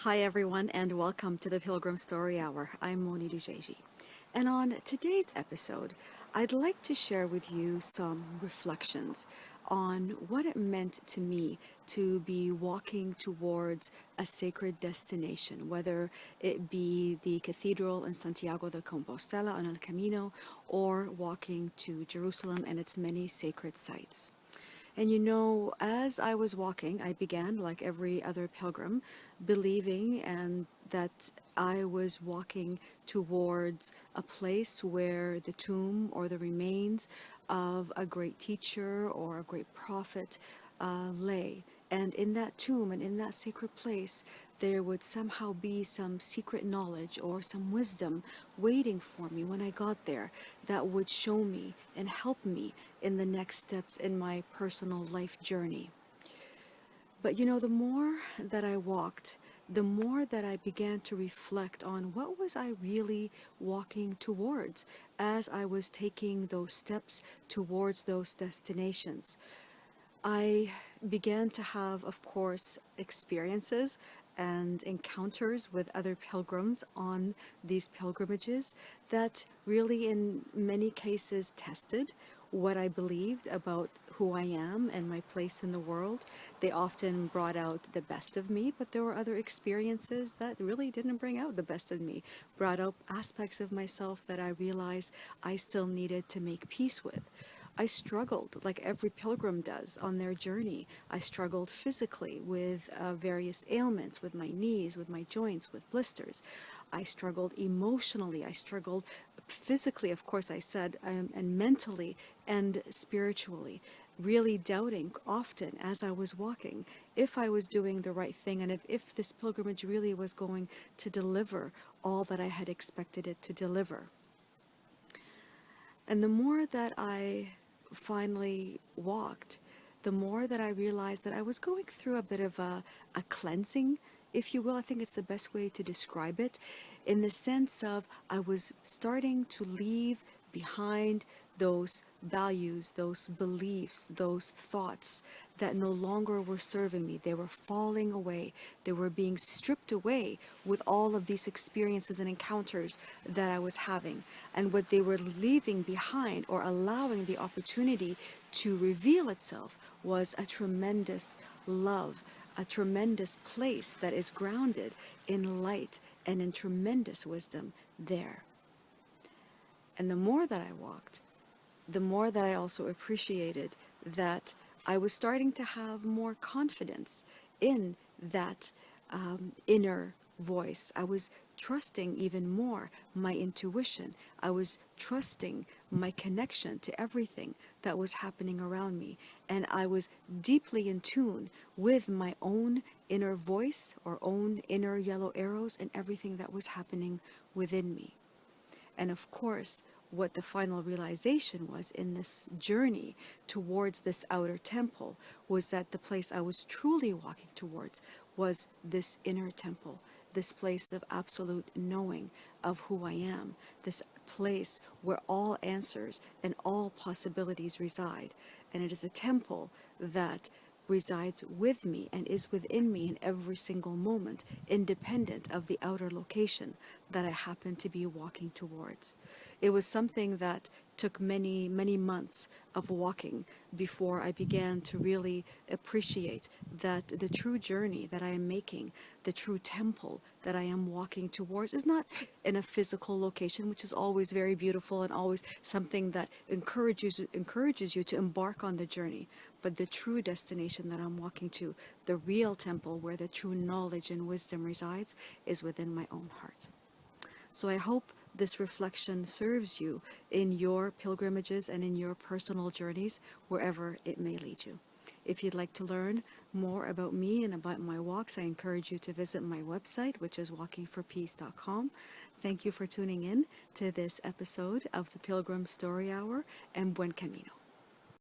Hi everyone and welcome to the Pilgrim Story Hour. I'm Mony Dojeiji. And on today's episode, I'd like to share with you some reflections on what it meant to me to be walking towards a sacred destination, whether it be the cathedral in Santiago de Compostela on El Camino or walking to Jerusalem and its many sacred sites. And as I was walking, I began, like every other pilgrim, believing and that I was walking towards a place where the tomb or the remains of a great teacher or a great prophet lay. And in that tomb and in that sacred place, there would somehow be some secret knowledge or some wisdom waiting for me when I got there that would show me and help me in the next steps in my personal life journey. But the more that I walked, the more that I began to reflect on what was I really walking towards as I was taking those steps towards those destinations. I began to have, of course, experiences and encounters with other pilgrims on these pilgrimages that really, in many cases, tested what I believed about who I am and my place in the world. They often brought out the best of me, but there were other experiences that really didn't bring out the best of me, brought out aspects of myself that I realized I still needed to make peace with. I struggled, like every pilgrim does on their journey. I struggled physically with various ailments, with my knees, with my joints, with blisters. I struggled emotionally. I struggled physically, of course, I said, and mentally and spiritually, really doubting often as I was walking if I was doing the right thing and if this pilgrimage really was going to deliver all that I had expected it to deliver. And the more that I finally walked, the more that I realized that I was going through a bit of a cleansing, if you will. I think it's the best way to describe it, in the sense of I was starting to leave behind those values, those beliefs, those thoughts that no longer were serving me. They were falling away. They were being stripped away with all of these experiences and encounters that I was having. And what they were leaving behind or allowing the opportunity to reveal itself was a tremendous love, a tremendous place that is grounded in light and in tremendous wisdom there. And the more that I walked, the more that I also appreciated that I was starting to have more confidence in that inner voice. I was trusting even more my intuition. I was trusting my connection to everything that was happening around me. And I was deeply in tune with my own inner voice or own inner yellow arrows and everything that was happening within me. And of course, what the final realization was in this journey towards this outer temple was that the place I was truly walking towards was this inner temple, this place of absolute knowing of who I am, this place where all answers and all possibilities reside. And it is a temple that resides with me and is within me in every single moment, independent of the outer location that I happen to be walking towards. It was something that took many, many months of walking before I began to really appreciate that the true journey that I am making, the true temple that I am walking towards, is not in a physical location, which is always very beautiful and always something that encourages you to embark on the journey. But the true destination that I'm walking to, the real temple where the true knowledge and wisdom resides, is within my own heart. So I hope this reflection serves you in your pilgrimages and in your personal journeys, wherever it may lead you. If you'd like to learn more about me and about my walks, I encourage you to visit my website, which is walkingforpeace.com. Thank you for tuning in to this episode of the Pilgrim Story Hour, and Buen Camino.